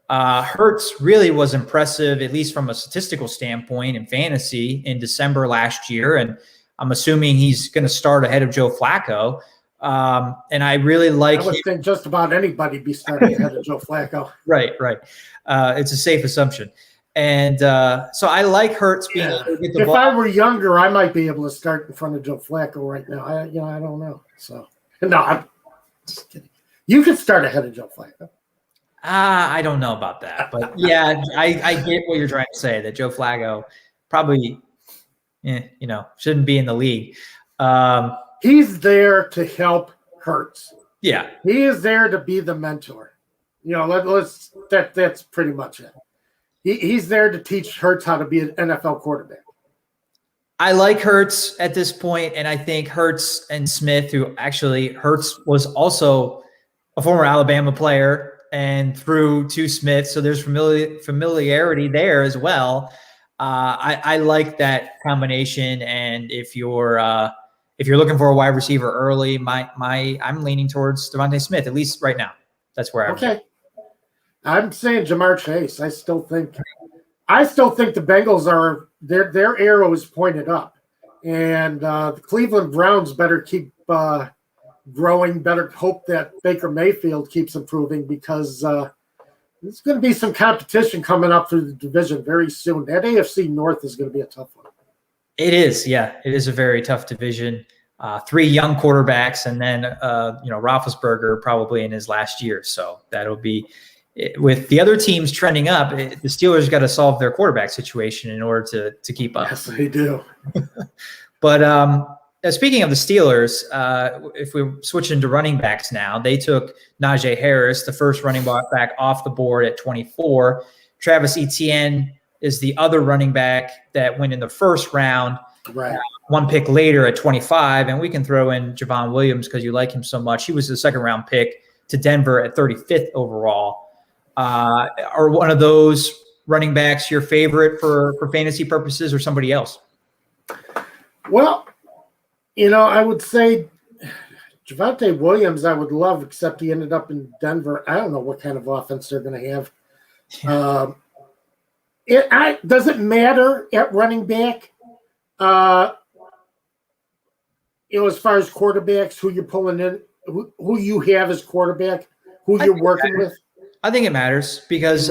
Hurts really was impressive, at least from a statistical standpoint in fantasy in December last year. And I'm assuming he's going to start ahead of Joe Flacco. And I really like. I would think just about anybody be starting ahead of Joe Flacco. Right. It's a safe assumption, and so I like Hurts being able to get the ball. If I were younger, I might be able to start in front of Joe Flacco right now. I don't know. So no, I'm just kidding. You could start ahead of Joe Flacco. I don't know about that, but yeah, I get what you're trying to say. That Joe Flacco probably, shouldn't be in the league. He's there to help Hurts. Yeah. He is there to be the mentor. That's pretty much it. He's there to teach Hurts how to be an NFL quarterback. I like Hurts at this point, and I think Hurts and Smith, Hurts was also a former Alabama player and threw to Smith, so there's familiarity there as well. I like that combination, and if you're looking for a wide receiver early, I'm leaning towards Devontae Smith, at least right now. That's where I'm saying Jamar Chase. I still think the Bengals are their arrow is pointed up, and the Cleveland Browns better keep growing. Better hope that Baker Mayfield keeps improving because there's going to be some competition coming up through the division very soon. That AFC North is going to be a tough one. It is, yeah. It is a very tough division. 3 young quarterbacks, and then Roethlisberger probably in his last year. So that'll be with the other teams trending up, the Steelers got to solve their quarterback situation in order to keep up. Yes, they do. But speaking of the Steelers, if we switch into running backs now, they took Najee Harris, the first running back off the board at 24. Travis Etienne is the other running back that went in the first round. Right. One pick later at 25, and we can throw in Javon Williams because you like him so much. He was the second round pick to Denver at 35th overall. Are one of those running backs your favorite for fantasy purposes, or somebody else? Well, I would say Javonte Williams I would love, except he ended up in Denver. I don't know what kind of offense they're going to have. It doesn't matter at running back. As far as quarterbacks, who you're pulling in, who you have as quarterback, who you're working with. I think it matters because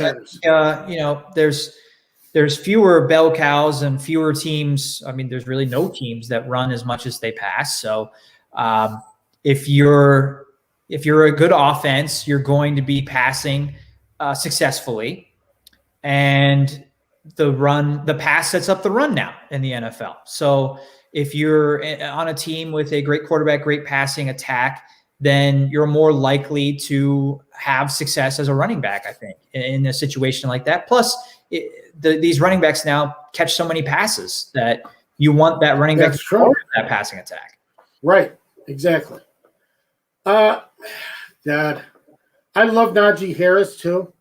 there's fewer bell cows and fewer teams. I mean, there's really no teams that run as much as they pass. So if you're a good offense, you're going to be passing successfully, and the pass sets up the run now in the NFL. So if you're on a team with a great quarterback, great passing attack, then you're more likely to have success as a running back, I think, in a situation like that. Plus, these running backs now catch so many passes that you want that running back to support that passing attack. Right, exactly. God, I love Najee Harris too.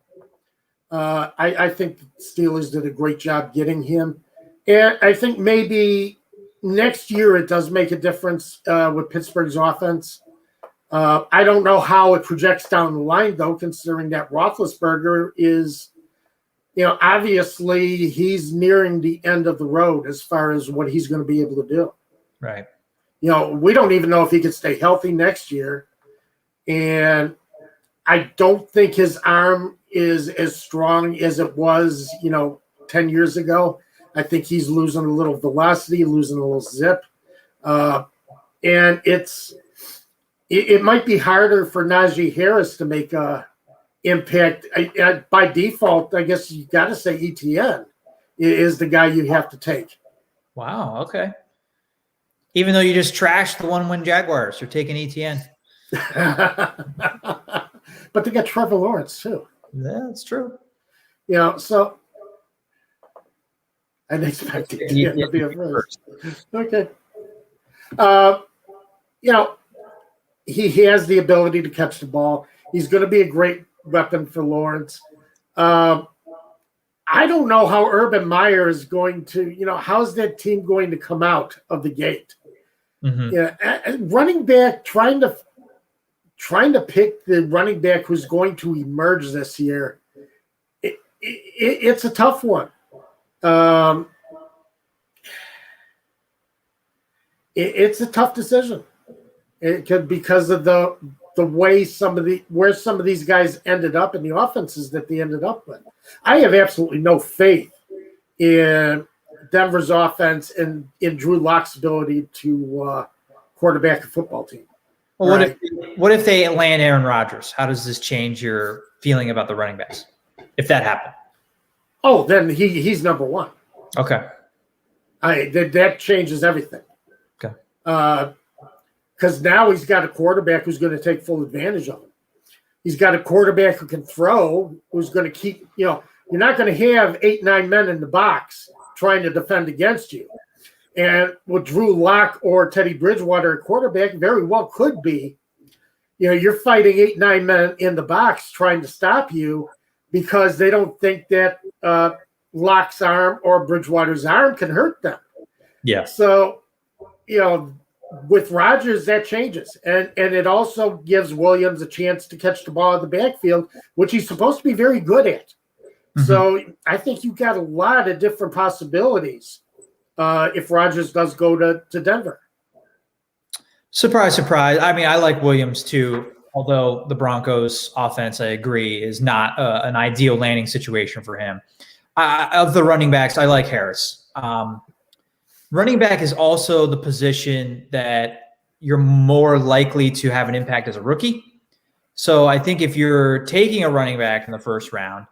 I think the Steelers did a great job getting him. And I think maybe next year it does make a difference with Pittsburgh's offense. I don't know how it projects down the line, though, considering that Roethlisberger is, obviously he's nearing the end of the road as far as what he's going to be able to do. Right. We don't even know if he can stay healthy next year. And I don't think his arm is as strong as it was, 10 years ago. I think he's losing a little velocity, losing a little zip. And it might be harder for Najee Harris to make an impact. By default, I guess you got to say ETN is the guy you have to take. Wow, okay. Even though you just trashed the 1-win Jaguars, you're taking ETN. But they got Trevor Lawrence, too. Yeah, that's true. So I'd expect ETN to be a first. Okay. He has the ability to catch the ball. He's going to be a great weapon for Lawrence. I don't know how Urban Meyer is going to, how's that team going to come out of the gate? Mm-hmm. Yeah, running back, trying to pick the running back who's going to emerge this year. It's a tough one. It's a tough decision. It could, because of the way where some of these guys ended up and the offenses that they ended up with. I have absolutely no faith in Denver's offense and in Drew Lock's ability to quarterback a football team. Well, what if they land Aaron Rodgers? How does this change your feeling about the running backs if that happened? Oh, then he's number one. Okay. That changes everything. Okay. Because now he's got a quarterback who's going to take full advantage of him. He's got a quarterback who can throw, who's going to keep, you're not going to have 8-9 men in the box trying to defend against you. And with Drew Lock or Teddy Bridgewater at quarterback, very well could be, you're fighting 8-9 men in the box trying to stop you because they don't think that Lock's arm or Bridgewater's arm can hurt them. Yeah. So, with Rodgers, that changes. And it also gives Williams a chance to catch the ball in the backfield, which he's supposed to be very good at. Mm-hmm. So I think you've got a lot of different possibilities if Rodgers does go to Denver. Surprise, surprise. I mean, I like Williams too, although the Broncos offense, I agree, is not an ideal landing situation for him. Of the running backs, I like Harris. Running back is also the position that you're more likely to have an impact as a rookie. So I think if you're taking a running back in the first round,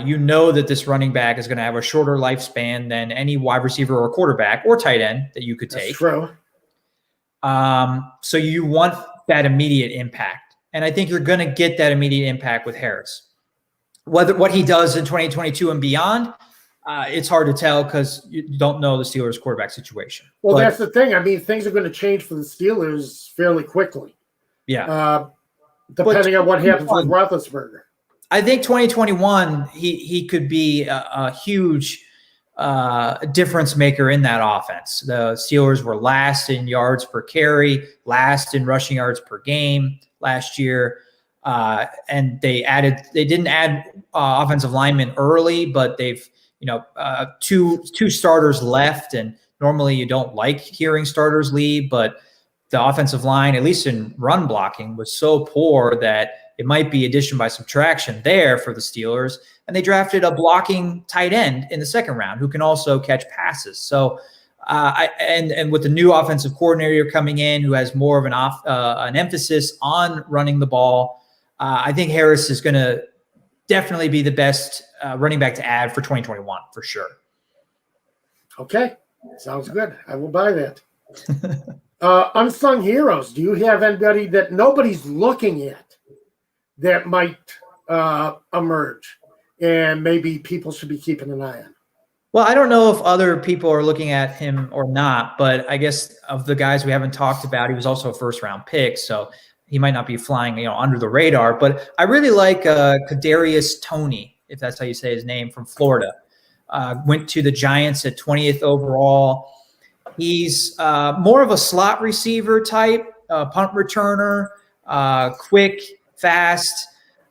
you know that this running back is going to have a shorter lifespan than any wide receiver or quarterback or tight end that you could take. That's true. So you want that immediate impact. And I think you're going to get that immediate impact with Harris. What he does in 2022 and beyond, it's hard to tell because you don't know the Steelers' quarterback situation. Well, that's the thing. I mean, things are going to change for the Steelers fairly quickly. Yeah. Depending on what happens with Roethlisberger. I think 2021, he could be a huge difference maker in that offense. The Steelers were last in yards per carry, last in rushing yards per game last year. And they didn't add offensive linemen early, but they've, two starters left. And normally you don't like hearing starters leave, but the offensive line, at least in run blocking, was so poor that it might be addition by subtraction there for the Steelers. And they drafted a blocking tight end in the second round who can also catch passes. So, and with the new offensive coordinator coming in who has more of an emphasis on running the ball, I think Harris is going to definitely be the best running back to add for 2021 for sure. Okay, sounds good. I will buy that. Unsung heroes. Do you have anybody that nobody's looking at that might emerge and maybe people should be keeping an eye on? Well, I don't know if other people are looking at him or not, but I guess of the guys we haven't talked about, he was also a first-round pick, so he might not be flying, under the radar. But I really like Kadarius Toney, if that's how you say his name, from Florida. Went to the Giants at 20th overall. He's more of a slot receiver type, punt returner, quick, fast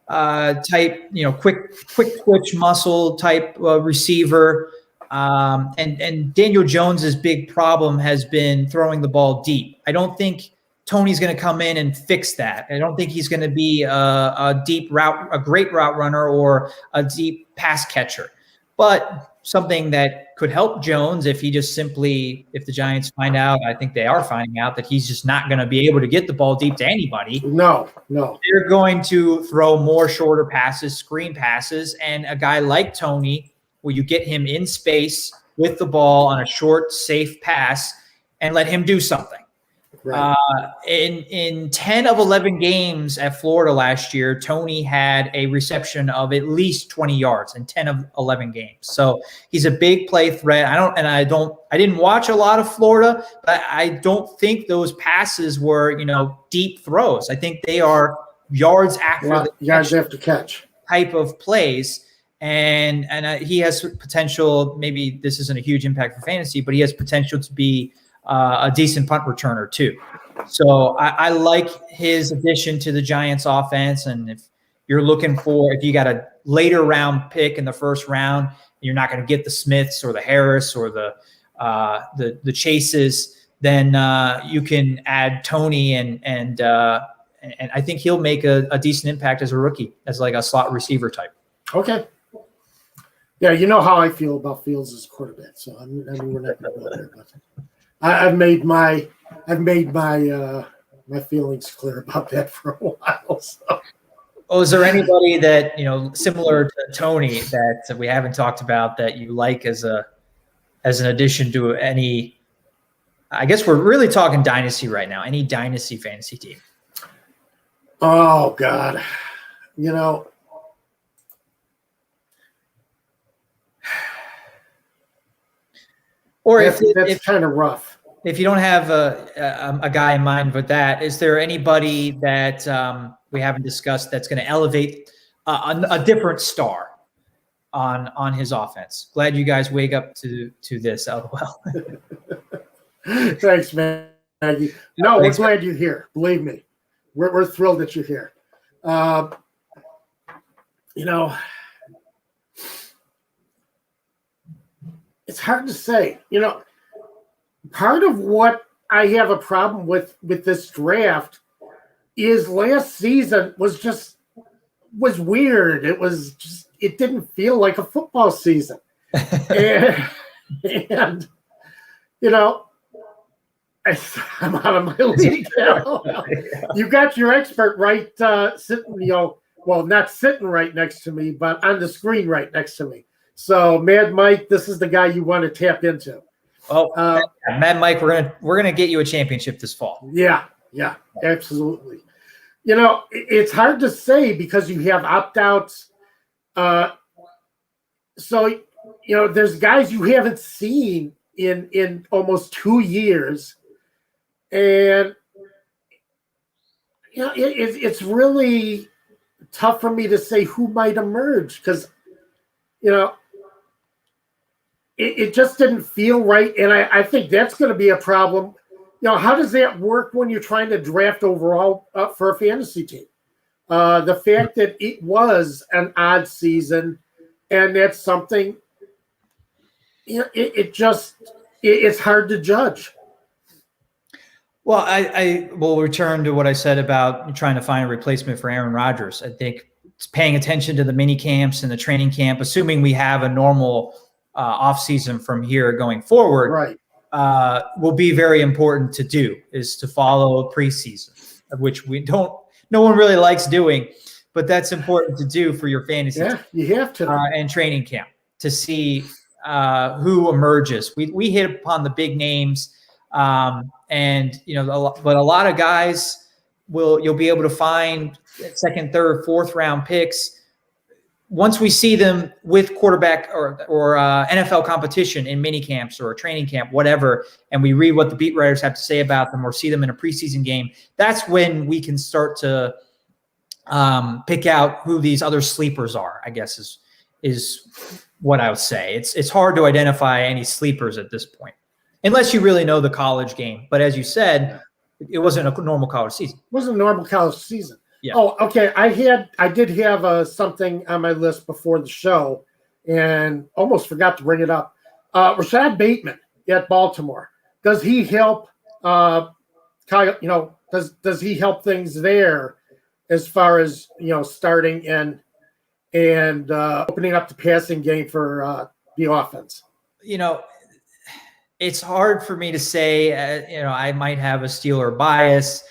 type, quick twitch muscle type receiver. And Daniel Jones's big problem has been throwing the ball deep. I don't think Tony's going to come in and fix that. I don't think he's going to be a great route runner or a deep pass catcher, but something that could help Jones if the Giants find out, I think they are finding out that he's just not going to be able to get the ball deep to anybody. No. They're going to throw more shorter passes, screen passes, and a guy like Tony, where you get him in space with the ball on a short, safe pass and let him do something. Right. In 10 of 11 games at Florida last year, Tony had a reception of at least 20 yards in 10 of 11 games. So he's a big play threat. I didn't watch a lot of Florida, but I don't think those passes were, deep throws. I think they are yards after the yards after catch type of plays. And he has potential. Maybe this isn't a huge impact for fantasy, but he has potential to be a decent punt returner too. So I like his addition to the Giants offense. And if you got a later round pick in the first round, you're not going to get the Smiths or the Harris or the Chases, then you can add Tony and I think he'll make a decent impact as a rookie, as like a slot receiver type. Okay. Yeah, you know how I feel about Fields as a quarterback, so we're not going to go there. But I've made my feelings clear about that for a while. So. Oh, is there anybody that similar to Tony that we haven't talked about that you like as an addition to any? I guess we're really talking dynasty right now. Any dynasty fantasy team? Oh God, Or that's kind of rough. If you don't have a guy in mind with that, is there anybody that we haven't discussed that's going to elevate a different star on his offense? Glad you guys wake up to this. LOL. Thanks, man. No, we're glad you're here. Believe me, we're thrilled that you're here. It's hard to say. Part of what I have a problem with this draft is last season was weird. It didn't feel like a football season. and I'm out of my league now. You got your expert right sitting, well, not sitting right next to me, but on the screen right next to me. So, Mad Mike, this is the guy you want to tap into. Oh, Mad Mike, we're gonna get you a championship this fall. Yeah, absolutely. It's hard to say because you have opt-outs. So, there's guys you haven't seen in almost 2 years. And, it's really tough for me to say who might emerge because, it just didn't feel right. And I think that's going to be a problem. How does that work when you're trying to draft overall for a fantasy team? The fact that it was an odd season, and that's something, it's hard to judge. Well, I will return to what I said about trying to find a replacement for Aaron Rodgers. I think paying attention to the mini camps and the training camp, assuming we have a normal offseason from here going forward, right, will be very important to do, is to follow preseason, which no one really likes doing, but that's important to do for your fantasy team. You have to. And training camp to see who emerges. We hit upon the big names, and but a lot of guys you'll be able to find second, third, fourth round picks once we see them with quarterback or NFL competition in mini camps or a training camp, whatever, and we read what the beat writers have to say about them or see them in a preseason game. That's when we can start to pick out who these other sleepers are, I guess is what I would say. It's hard to identify any sleepers at this point, unless you really know the college game. But as you said, it wasn't a normal college season. It wasn't a normal college season. Yeah. Oh, okay. I did have something on my list before the show, and almost forgot to bring it up. Rashad Bateman at Baltimore. Does he help? Kyle, does he help things there as far as starting and opening up the passing game for the offense? It's hard for me to say. I might have a Steeler bias.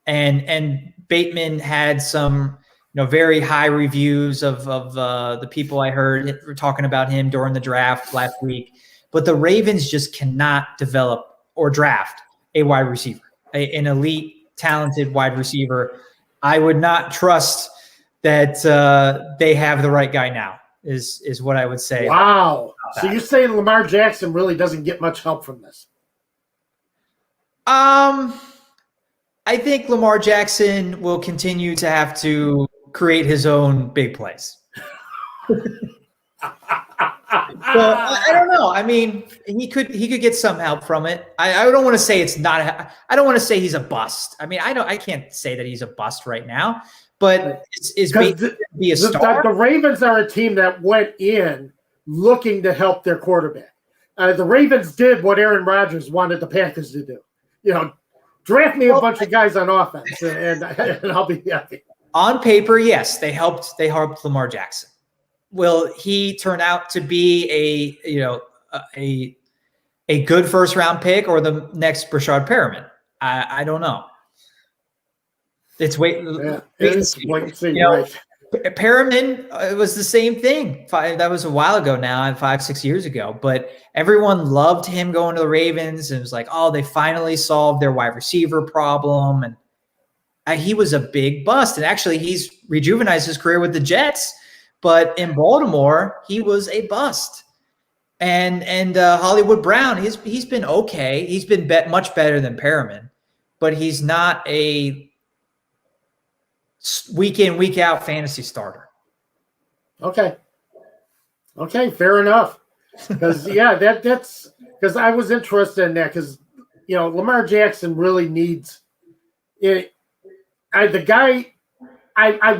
And Bateman had some, very high reviews of the people I heard talking about him during the draft last week. But the Ravens just cannot develop or draft a wide receiver, an elite, talented wide receiver. I would not trust that they have the right guy now. Is what I would say. Wow. So you're saying Lamar Jackson really doesn't get much help from this? I think Lamar Jackson will continue to have to create his own big plays. I don't know. I mean, he could get some help from it. I don't want to say it's not. I don't want to say he's a bust. I mean, I can't say that he's a bust right now. But is be a star? The Ravens are a team that went in looking to help their quarterback. The Ravens did what Aaron Rodgers wanted the Packers to do. Draft me a bunch of guys on offense, and I'll be happy. On paper, yes, they helped Lamar Jackson. Will he turn out to be a good first round pick or the next Brashad Perriman? I don't know. It's wait and see. Right. Perriman was the same thing. That was a while ago now, 5-6 years ago. But everyone loved him going to the Ravens, and it was like, oh, they finally solved their wide receiver problem. And he was a big bust. And actually, he's rejuvenized his career with the Jets. But in Baltimore, he was a bust. And Hollywood Brown, he's been okay. He's been much better than Perriman, but he's not a week in, week out fantasy starter. Okay, fair enough. Because that's because I was interested in that because Lamar Jackson really needs it. I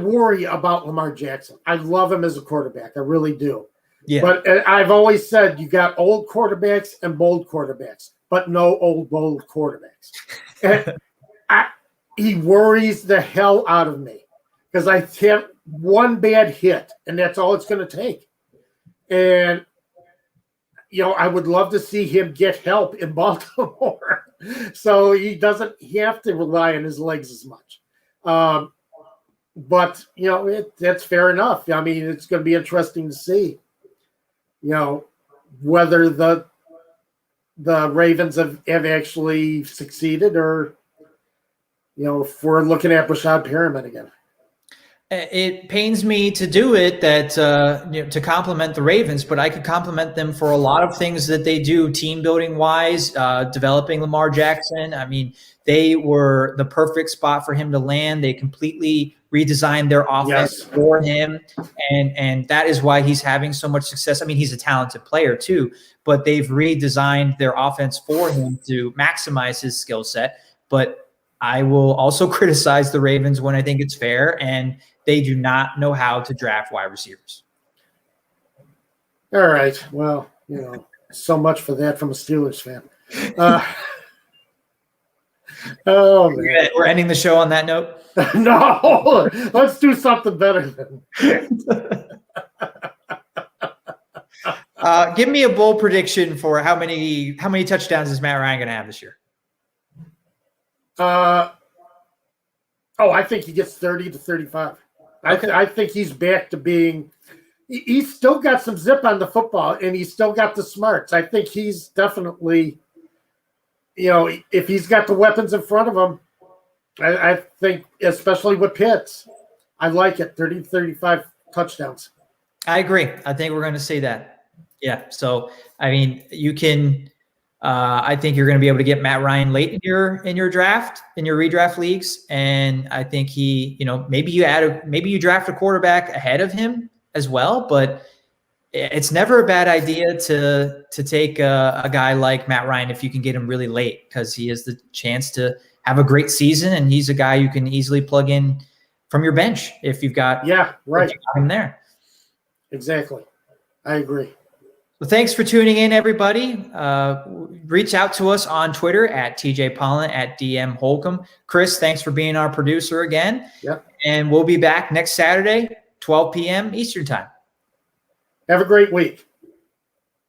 worry about Lamar Jackson. I love him as a quarterback. I really do. Yeah. But I've always said you got old quarterbacks and bold quarterbacks, but no old bold quarterbacks. And he worries the hell out of me because I have one bad hit, and that's all it's going to take. And I would love to see him get help in Baltimore, so he doesn't have to rely on his legs as much. But that's fair enough. I mean, it's going to be interesting to see, whether the Ravens have actually succeeded, or if we're looking at Brashad Perriman again. It pains me to do it, that to compliment the Ravens, but I could compliment them for a lot of things that they do team building wise, developing Lamar Jackson. I mean, they were the perfect spot for him to land. They completely redesigned their offense for him, and that is why he's having so much success. I mean, he's a talented player too, but they've redesigned their offense for him to maximize his skill set. But I will also criticize the Ravens when I think it's fair, and they do not know how to draft wide receivers. All right. Well, so much for that from a Steelers fan. Oh, man. We're ending the show on that note. No, let's do something better than. Give me a bold prediction for how many touchdowns is Matt Ryan going to have this year? I think he gets 30 to 35. Okay. I think he's back to being. He's still got some zip on the football, and he's still got the smarts. I think he's definitely, if he's got the weapons in front of him, I think, especially with Pitts, I like it. 30 to 35 touchdowns. I agree. I think we're going to see that. Yeah. So, I mean, you can. I think you're going to be able to get Matt Ryan late in your draft, in your redraft leagues, and I think he, maybe you draft a quarterback ahead of him as well. But it's never a bad idea to take a guy like Matt Ryan if you can get him really late, because he has the chance to have a great season, and he's a guy you can easily plug in from your bench if you've got him there. Exactly, I agree. Well, thanks for tuning in, everybody. Reach out to us on Twitter at TJ Pollen, at DM Holcomb. Chris, thanks for being our producer again. Yep. And we'll be back next Saturday, 12 p.m. Eastern Time. Have a great week.